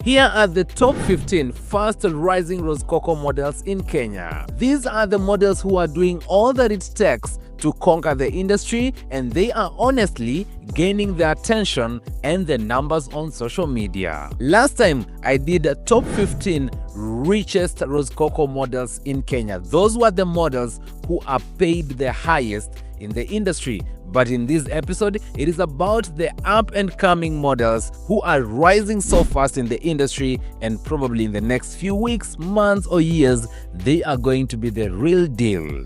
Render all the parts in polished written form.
Here are the top 15 fast rising Rosecoco models in Kenya. These are the models who are doing all that it takes to conquer the industry, and they are honestly gaining the attention and the numbers on social media. Last time I did a top 15 richest Rosecoco models in Kenya. Those were the models who are paid the highest in the industry. But in this episode, it is about the up-and-coming models who are rising so fast in the industry, and probably in the next few weeks, months, or years, they are going to be the real deal.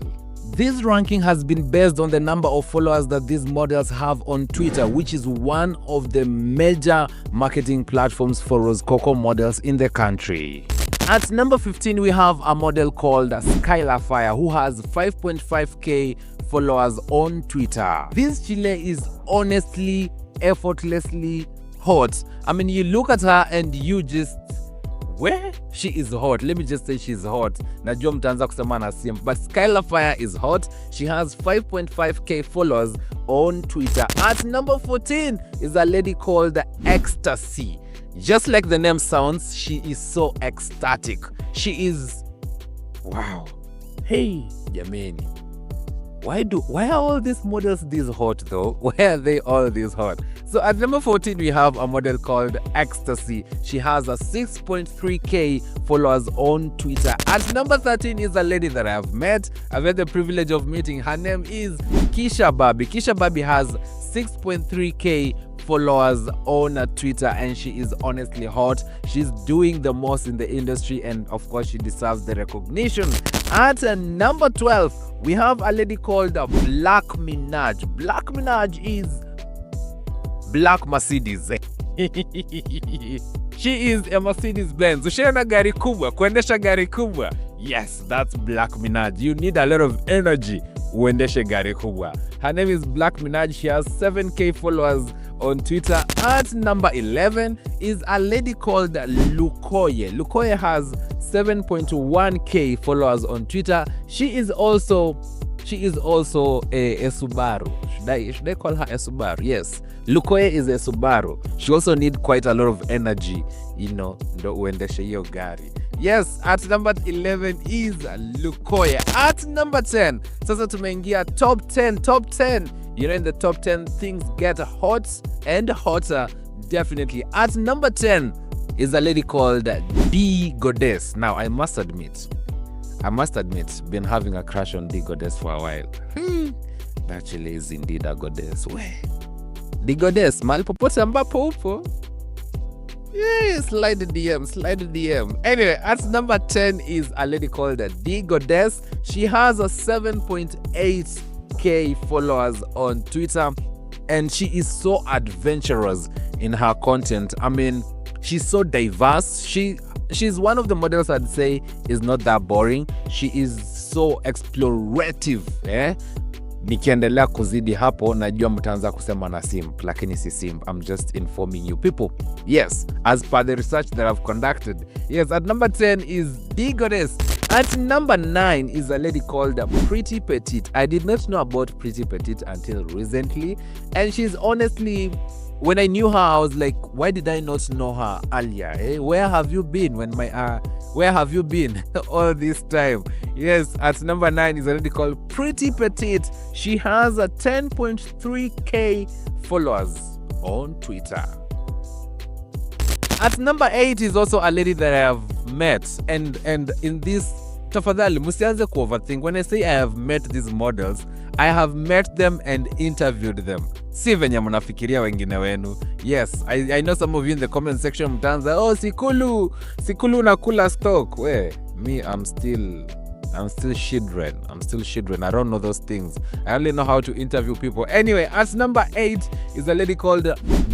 This ranking has been based on the number of followers that these models have on Twitter, which is one of the major marketing platforms for Rosecoco models in the country. At number 15, we have a model called SIKULU, who has 5.5k followers on Twitter. This Chile is honestly, effortlessly hot. I mean, you look at her and you just, where? She is hot. Let me just say she's hot. Najua mtaanza kusema na sim, but SIKULU is hot. She has 5.5k followers on Twitter. At number 14 is a lady called Ecstasy. Just like the name sounds, she is so ecstatic. She is, wow. Hey, jamani. Why are all these models this hot though? Why are they all this hot? So at number 14, we have a model called Ecstasy. She has a 6.3k followers on Twitter. At number 13 is a lady that I have met. I've had the privilege of meeting. Her name is Kisha Babi. Kisha Babi has 6.3k followers on Twitter, and she is honestly hot. She's doing the most in the industry, and of course she deserves the recognition. At number 12, we have a lady called Black Minaj. Black Minaj is Black Mercedes. She is a Mercedes Benz. Ushaona gari kubwa, kuendesha gari kubwa. Yes, that's Black Minaj. You need a lot of energy uendeshe gari kubwa. Her name is Black Minaj. She has 7k followers on Twitter. At number 11 is a lady called Lukoye. Lukoye has 7.1k followers on Twitter. She is also a Subaru. Should I call her a Subaru? Yes. Lukoye is a Subaru. She also needs quite a lot of energy, ndo uendeshe hiyo gari. Yes, at number 11 is Lukoye. At number 10, sasa tumeingia top 10. You know, in the top 10, things get hot and hotter, definitely. At number 10 is a lady called D Goddess. Now, I must admit, been having a crush on D Goddess for a while. That Chile is indeed a goddess. Where? D Goddess, mahali popote ambapo upo. Yeah, slide the DM. Anyway, at number 10 is a lady called D Goddess. She has a 7.8k followers on Twitter, and she is so adventurous in her content. I mean, she's so diverse. She's one of the models I'd say is not that boring. She is so explorative, Nikiendelea kuzidi hapo, najua mtaanza kusema na simp, lakini si simp. I'm just informing you people. Yes, as per the research that I've conducted. Yes, at number 10 is D Goddess. At number 9 is a lady called Pretty Petite. I did not know about Pretty Petite until recently, and she's honestly, when I knew her, I was like, why did I not know her earlier? Where have you been where have you been all this time? Yes, at number 9 is a lady called Pretty Petite. She has a 10.3k followers on Twitter. At number 8 is also a lady that I have met, and in this, tafadhali msianze ku overthink. When I say I have met these models, I have met them and interviewed them. Si venye mnafikiria wengine wenu. Yes, I know some of you in the comment section mtaanza, oh, Sikulu nakula stock. Where? Me, I'm still children. I don't know those things. I only know how to interview people. Anyway, at number 8 is a lady called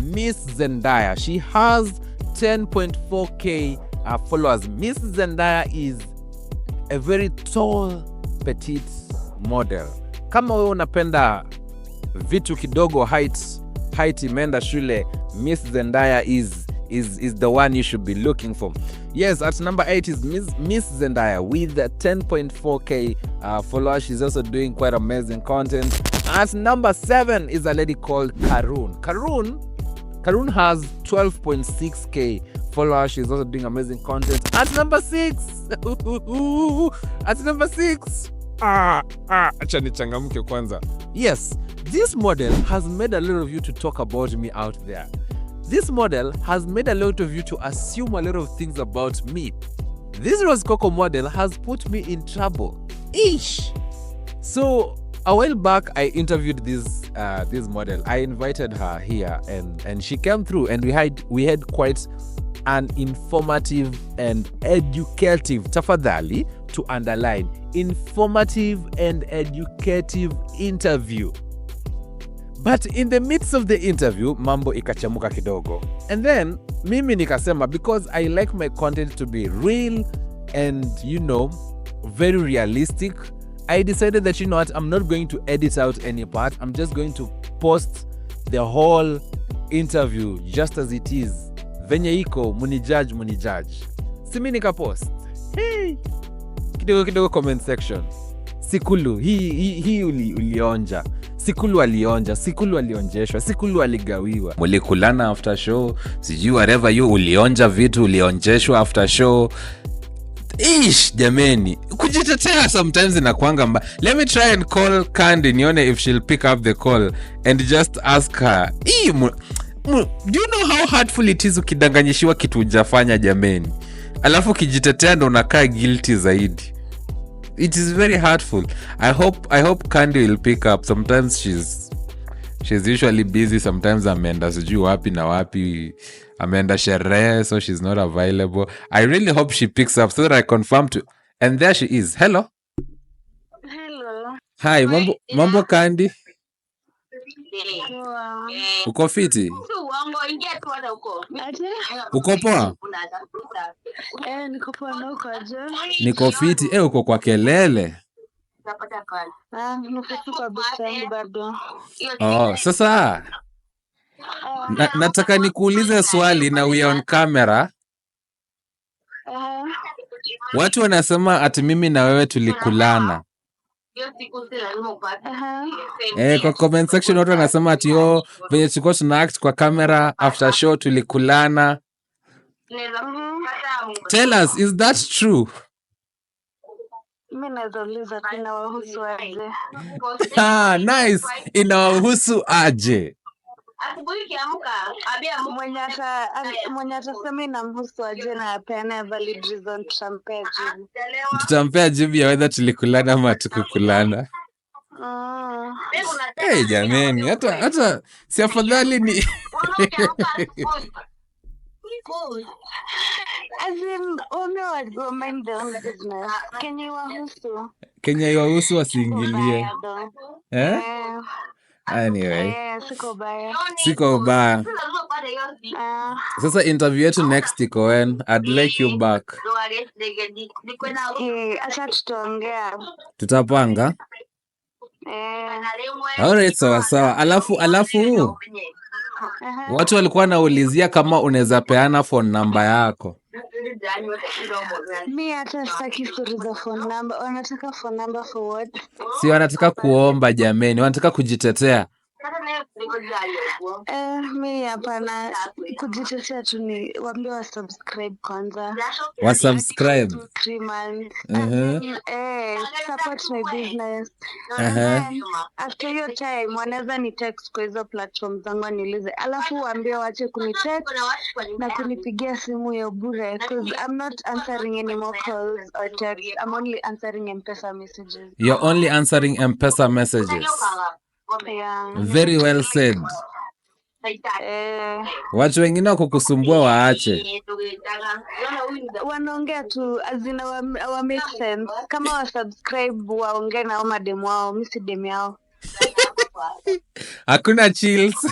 Miss Zendaya. She has 10.4k followers. Miss Zendaya is a very tall, petite model. Kama wewe unapenda vitu kidogo, height imeenda shule, Miss Zendaya is the one you should be looking for. Yes, at number 8 is Miss Zendaya with 10.4k followers. She's also doing quite amazing content. At number 7 is a lady called Karun. Karun Karun has 12.6k followers. She's also doing amazing content. At number 6. At number 6. Acha nichangamke kwanza. Yes, this model has made a lot of you to talk about me out there. This model has made a lot of you to assume a lot of things about me. This Rosecoco model has put me in trouble. Ish! So, a while back, I interviewed this model. I invited her here and she came through, and we had quite an informative and educative, tafadhali to underline, informative and educative interview. But in the midst of the interview, mambo ikachamuka kidogo. And then, mimi nikasema, because I like my content to be real and, very realistic, I decided that, what, I'm not going to edit out any part. I'm just going to post the whole interview just as it is. Venye iko, munijudge. Simi nika post. Hey! Kidogo comment section. SIKULU, hii ulionja. SIKULU alionja, SIKULU alionjeshwa, SIKULU aligawiwa. Mulikulana after show, sijui whatever you ulionja vitu, ulionjeshwa after show. Ish, jameni. Kujitetea sometimes inakuanga mba. Let me try and call Candy nione if she'll pick up the call and just ask her. Do you know how hurtful it is ukidanganyishiwa kitu hujafanya jameni? Alafu kijitetea ndo unakaa guilty zaidi. It is very hurtful. I hope Candy will pick up. Sometimes she's usually busy. Sometimes ameenda sijui wapi na wapi. Ameenda sherehe, so she's not available. I really hope she picks up so that I confirm to. And there she is. Hello. Hi, mambo Candy. Uko fiti? Uko poa? Niko poa na uko aje? Niko fiti. Uko kwa kelele. Niko kwa bustani bado. Sasa nataka nikuulize swali na we are on camera. Watu wanasema ati mimi na wewe tulikulana. Kwa comment section watu wanasema ati venye tulikuwa tuna act kwa camera after show tulikulana. Tell us, is that true? Mimi nazauliza inawahusu aje? Nice. Inawahusu aje? Mwenye atasema inamhusu aje na apene valid reason tutampea jibu ya whether tulikulana ama tukukulana. Jameni, hata si afadhali ni as in mind the own business. Kenya iwahusu wasiingilie. Anyway, siko baya. Sasa interview yetu next iko when? I'd like you back. Acha tutaongea. Tutapanga? Alright, sawa. Alafu watu walikuwa naulizia kama unaweza peana phone number yako. Mimi hata sitaki story za phone number. Wanataka phone number for what? Si wanataka kuomba jameni, wanataka kujitetea. Mimi hapana kujitetea tu ni waambie wa subscribe kwanza. Wa subscribe 3 months. Support my business. After your time wanaweza ni text kwa hizo platform zangu niulize. Alafu waambie waache kunitext na kunipigia simu ya bure because I'm not answering any more calls or texts. I'm only answering M-Pesa messages. You're only answering M-Pesa messages. Yeah. Very well said. Watu wengine kukusumbua waache. Wanaongea tu azina wa make sense. Kama wa subscribe waongee na mademu wao, mimi si demu yao. Hakuna chills.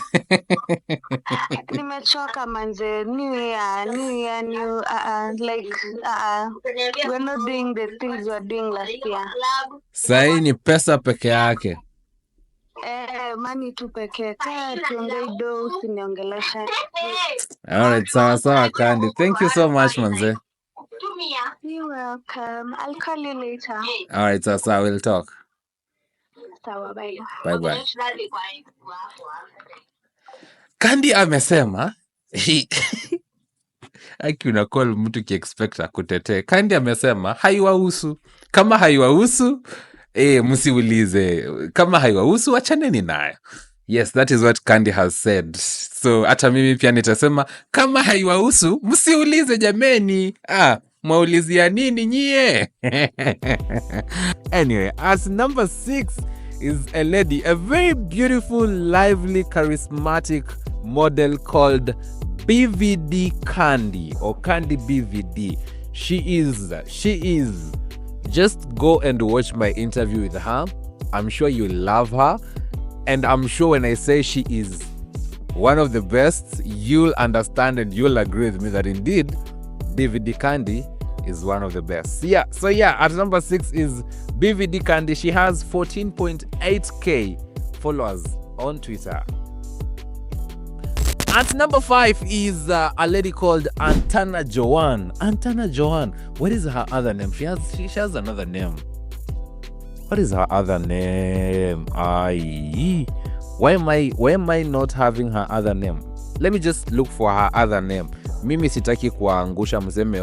Nimechoka manze. New year, new we're not doing the things we were doing last year. Sai ni pesa peke yake. Money tu peke. Tuongee do usiniongelesha. Alright, sawa Candy. Thank you so much manze. You're welcome. I'll call you later. Alright, sawa, we'll talk. Sawa, bye. Bye. Kandi amesema aki unacall mtu kiexpect akutetee. Kandi amesema haiwahusu. Kama haiwahusu msiulize. Kama haiwahusu achaneni nayo. Yes, that is what Kandi has said. So hata mimi pia nitasema kama haiwahusu msiulize jameni. Mwaulizia nini nyie? Anyway, as number 6 is a lady, a very beautiful, lively, charismatic model called BVD Kandi or Kandi BVD. She is. Just go and watch my interview with her. I'm sure you love her. And I'm sure when I say she is one of the best, you'll understand and you'll agree with me that indeed BVD Kandi is one of the best. So at number 6 is BVD Kandi. She has 14.8k followers on Twitter. At number 5 is a lady called Antana Joan. Antana Joan. What is her other name? She has another name. What is her other name? Why am I not having her other name? Let me just look for her other name. Mimi sitaki kuangusha mseme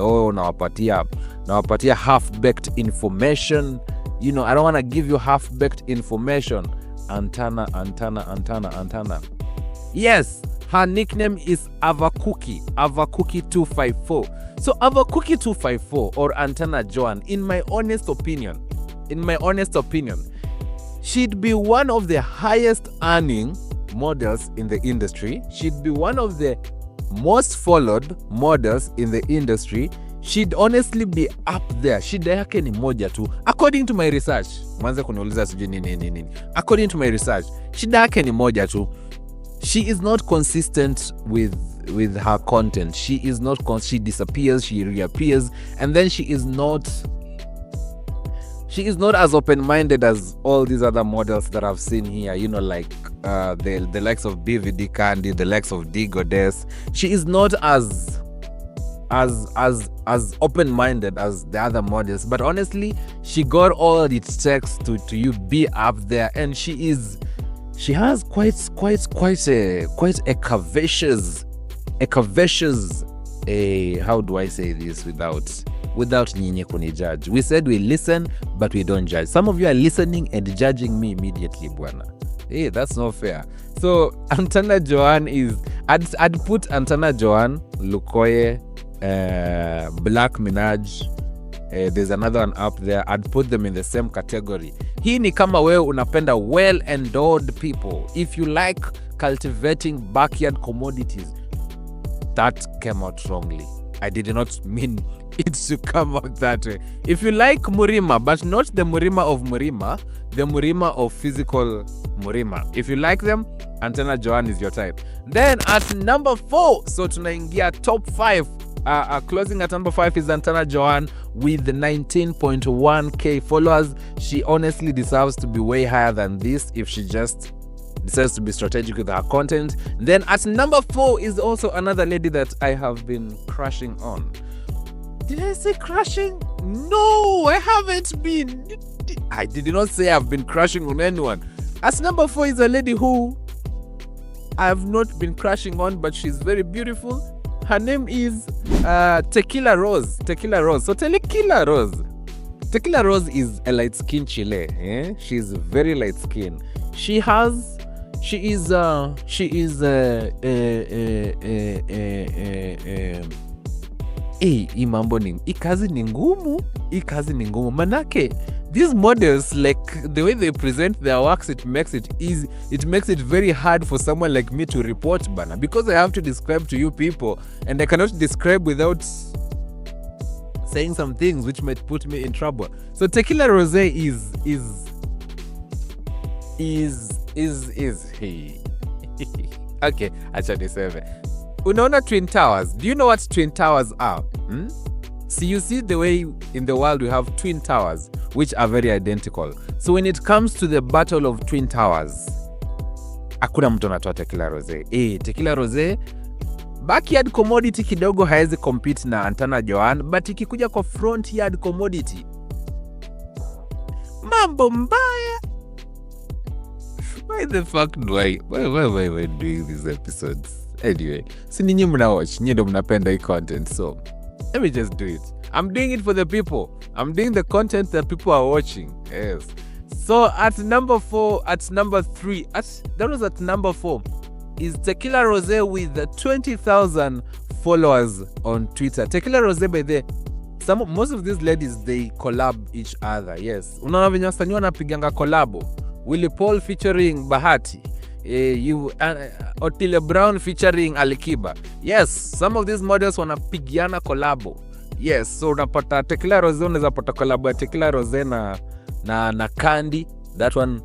nawapatia half-baked information. You know, I don't want to give you half-baked information. Antana. Yes, her nickname is Avakuki254. So Avakuki254 or Antana Joan, in my honest opinion, she'd be one of the highest earning models in the industry. She'd be one of the most followed models in the industry. She'd honestly be up there. Shida yake ni moja tu. According to my research, mwanze kuniuliza sijui nini. According to my research, shida yake ni moja tu. She is not consistent with her content. She disappears, she reappears, and then she is not as open-minded as all these other models that I've seen here, you know, like the likes of BVD Kandi, the likes of D Goddess. She is not as open-minded as the other models, but honestly, she got all it takes to you be up there, and she has quite a curvaceous how do I say this without nyinyi kunijudge. We said we listen, but we don't judge. Some of you are listening and judging me immediately, bwana. Hey, that's not fair. So Antana Joan I'd put Antana Joan, Lukoye, Black Minaj. There's another one up there. I'd put them in the same category. Hii ni kama wewe unapenda well-endowed people. If you like cultivating backyard commodities, that came out wrongly. I did not mean it to come out that way. If you like Murima, but not the Murima of Murima, the Murima of physical Murima. If you like them, Antana Joan is your type. Then at number 4, so tunaingia top 5. Closing at number 5 is Antana Joan with 19.1k followers. She honestly deserves to be way higher than this if she just decides to be strategic with her content. Then at number 4 is also another lady that I have been crushing on. Did I say crushing? No, I haven't been. I did not say I've been crushing on anyone. At number 4 is a lady who I have not been crushing on, but she's very beautiful. Her name is Tequila Rose. So Tequila Rose is a light-skinned Chile. She's very light-skinned. She is hii mambo ni hii kazi ni ngumu manake these models, like the way they present their works, it makes it easy, it makes it very hard for someone like me to report bana, because I have to describe to you people and I cannot describe without saying some things which might put me in trouble. So Tequila Rose is hey. Okay, acha niseme. Unaona Twin Towers? Do you know what Twin Towers are? So you see the way in the world we have Twin Towers, which are very identical. So when it comes to the battle of Twin Towers, hakuna mtu anatoa Tequila Rose. Tequila Rose, backyard commodity kidogo haezi compete na Antana Joan, but ikikuja kwa front yard commodity, mambo mbaya. Why the fuck do why am I doing these episodes? Anyway, si ninyi mna watch, nyinyi ndo mnapenda hii content, so let me just do it. I'm doing it for the people. I'm doing the content that people are watching. Yes. So at number 4, at number 3, that was at number 4, is Tequila Rosé with 20,000 followers on Twitter. Tequila Rosé, by the most of these ladies, they collab each other. Yes. Unaona venye wasanii wanapiganga collabo. Willy Paul featuring Bahati. Otile Brown featuring Alikiba. Yes, some of these models wanapigiana collabo. Yes, so unapata Tequila Rosé, unaweza pata collabo ya Tequila Rosé na Candy. That one,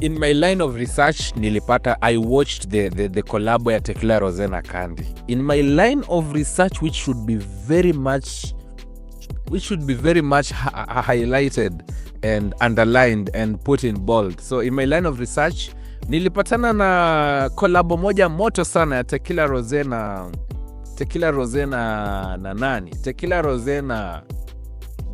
in my line of research, nilipata, I watched the collabo ya Tequila Rosé na Candy. In my line of research, which should be very much highlighted and underlined and put in bold. So in my line of research, nilipatana na collabo moja moto sana ya Tequila Rosé na nani? Tequila Rosé na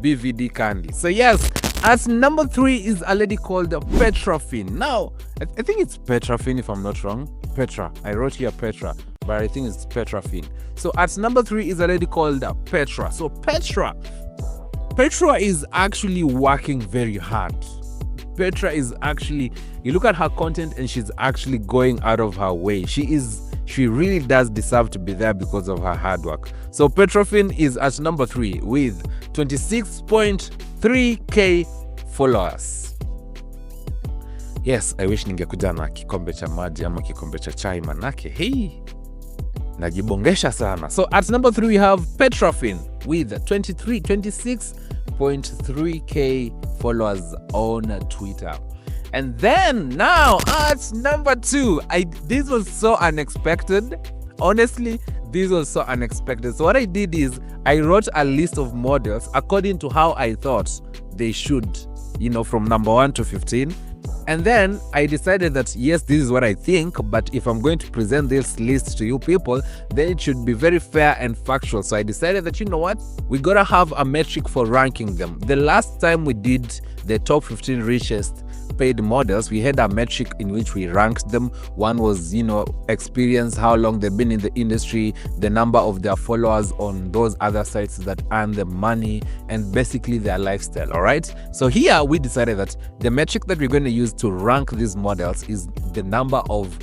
BVD Candy. So yes, at number 3 is a lady called Petrafin. Now, I think it's Petrafin if I'm not wrong. Petra. I wrote here Petra, but I think it's Petrafin. So at number 3 is a lady called Petra. So Petra is actually working very hard. Petra is actually, you look at her content and she's actually going out of her way. She really does deserve to be there because of her hard work. So Petrafin is at number 3 with 26.3k followers. Yes, I wish ningekuja na kikombe cha maji ama kikombe cha chai, manake hey, najibongesha sana. So at number 3 we have Petrafin with 26.3k followers on Twitter. And then now at number 2, this was so unexpected. Honestly, this was so unexpected. So what I did is I wrote a list of models according to how I thought they should, from number 1 to 15. And then I decided that, yes, this is what I think, but if I'm going to present this list to you people, then it should be very fair and factual. So I decided that, you know what, we gotta have a metric for ranking them. The last time we did the top 15 richest paid models, we had a metric in which we ranked them. One was, experience, how long they've been in the industry, the number of their followers on those other sites that earn them money, and basically their lifestyle. All right. So here we decided that the metric that we're going to use to rank these models is the number of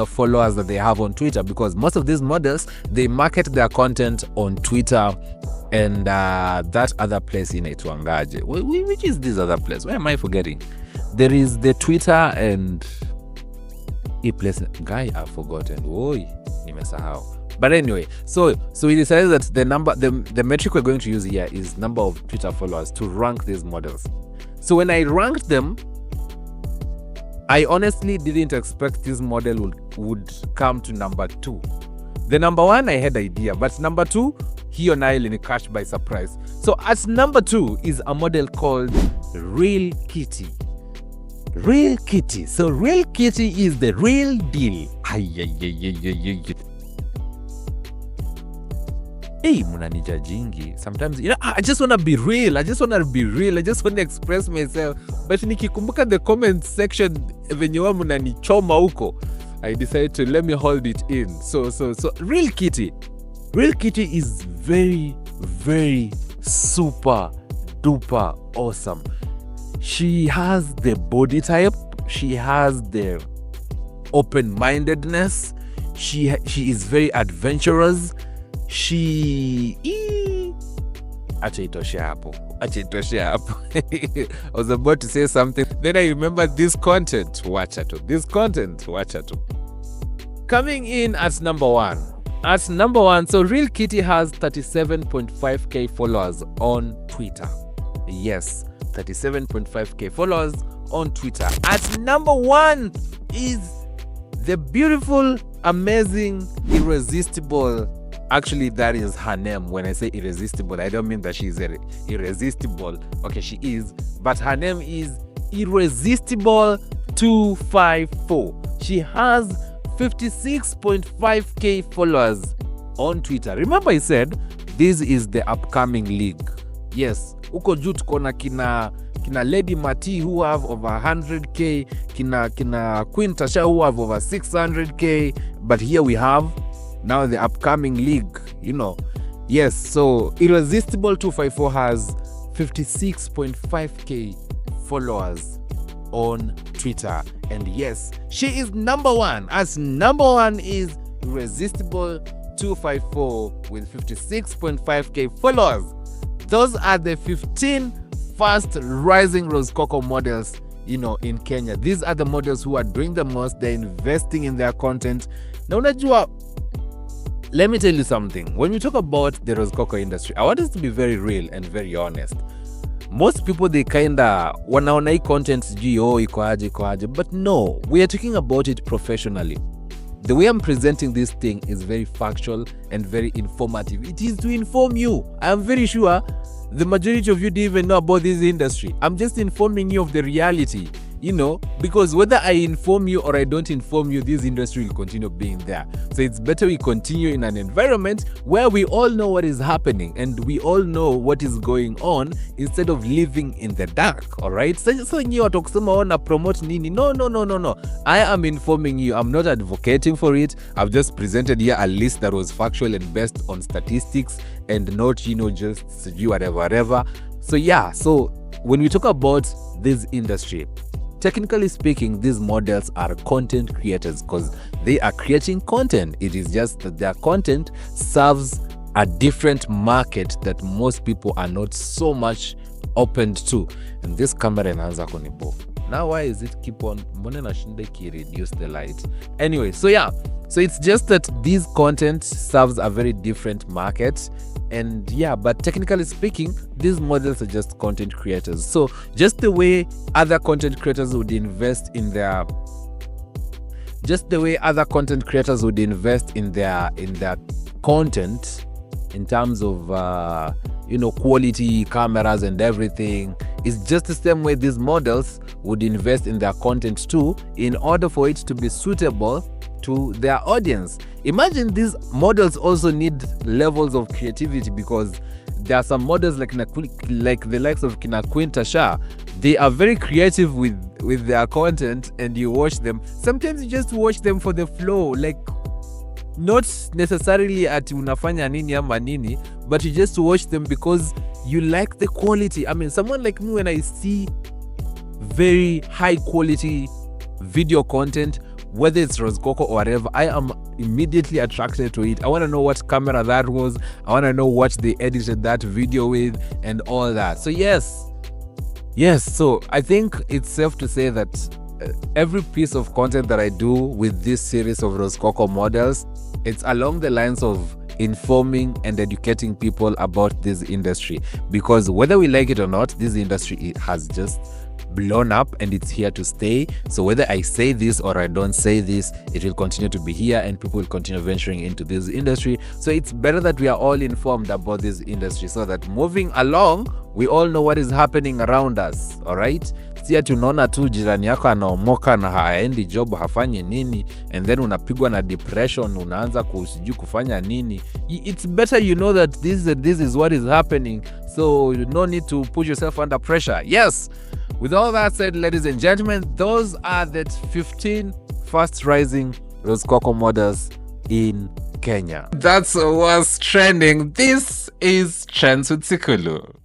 followers that they have on Twitter, because most of these models, they market their content on Twitter and that other place in Itwangaje. Which is this other place? Where am I forgetting? There is the Twitter and a place guy I've forgotten. Oi, nimesahau. But anyway, so we decided that the metric we're going to use here is number of Twitter followers to rank these models. So when I ranked them, I honestly didn't expect this model would come to number 2. The number 1 I had idea, but number 2, he and I catch by surprise. So at number 2 is a model called Real Kitty. Real Kitty. So Real Kitty is the real deal. Hey, munanijajingi. Sometimes, I just want to be real. I just want to express myself. But nikikumbuka the comment section, venye wa munanichoma huko, I decided to let me hold it in. So Real Kitty. Real Kitty is very, very super duper awesome. She has the body type. She has the open-mindedness. She is very adventurous. Acha itoshe hapo. I was about to say something. Then I remembered this content. Wacha tu. Coming in at number 1. At number 1, so Real Kitty has 37.5k followers on Twitter. Yes, 37.5k followers on Twitter. At number 1 is the beautiful, amazing, irresistible. Actually, that is her name. When I say irresistible, I don't mean that she's irresistible. Okay, she is. But her name is Irresistible 254. She has 56.5k followers on Twitter. Remember I said this is the upcoming league. Yes, huko juu tuko na kina Lady Mati who have over 100k, kina Queen Tasha who have over 600k, but here we have now the upcoming league, Yes, so Irresistible 254 has 56.5k followers on Twitter, and yes, she is number one, as number one is Irresistible 254 with 56.5k followers. Those are the 15 fast rising Rosecoco models, in Kenya. These are the models who are doing the most. They're investing in their content. Now, unajua, let me tell you something. When we talk about the Rosecoco industry, I want us to be very real and very honest. Most people, they kinda wanaona hii content sijui iko aje, but no, we are talking about it professionally. The way I'm presenting this thing is very factual and very informative. It is to inform you. I am very sure the majority of you didn't even know about this industry. I'm just informing you of the reality, because whether I inform you or I don't inform you, this industry will continue being there. So it's better we continue in an environment where we all know what is happening and we all know what is going on instead of living in the dark, all right? So you are talking promote nini. No. I am informing you. I'm not advocating for it. I've just presented here a list that was factual and based on statistics and not, just whatever. So yeah, so when we talk about this industry, technically speaking, these models are content creators because they are creating content. It is just that their content serves a different market that most people are not so much opened to. And this camera inaanza kunibo. Now why is it keep on reduce the light? Anyway, so yeah, so it's just that this content serves a very different market. And yeah, but technically speaking, these models are just content creators. So just the way other content creators would invest in their content in terms of quality, cameras and everything, it's just the same way these models would invest in their content too, in order for it to be suitable to their audience. Imagine these models also need levels of creativity, because there are some models like the likes of Queen Tasha. They are very creative with their content, and you watch them. Sometimes you just watch them for the flow, like not necessarily at unafanya nini ama nini, but you just watch them because you like the quality. I mean, someone like me, when I see very high quality video content, whether it's Rosecoco or whatever, I am immediately attracted to it. I want to know what camera that was. I want to know what they edited that video with and all that. So yes, so I think it's safe to say that every piece of content that I do with this series of Rosecoco models, it's along the lines of informing and educating people about this industry, because whether we like it or not, this industry has just blown up and it's here to stay. So whether I say this or I don't say this, it will continue to be here and people will continue venturing into this industry. So it's better that we are all informed about this industry, so that moving along, we all know what is happening around us. All right, si ati unaona tu jirani yako anaomoka na haendi job, hafanyi nini, and then unapigwa na depression, unaanza kusiju kufanya nini. It's better you know that this is what is happening, so you no need to put yourself under pressure. Yes, with all that said, ladies and gentlemen, those are the 15 fast rising Rosecoco models in Kenya. That's what's trending. This is Trends with SIKULU.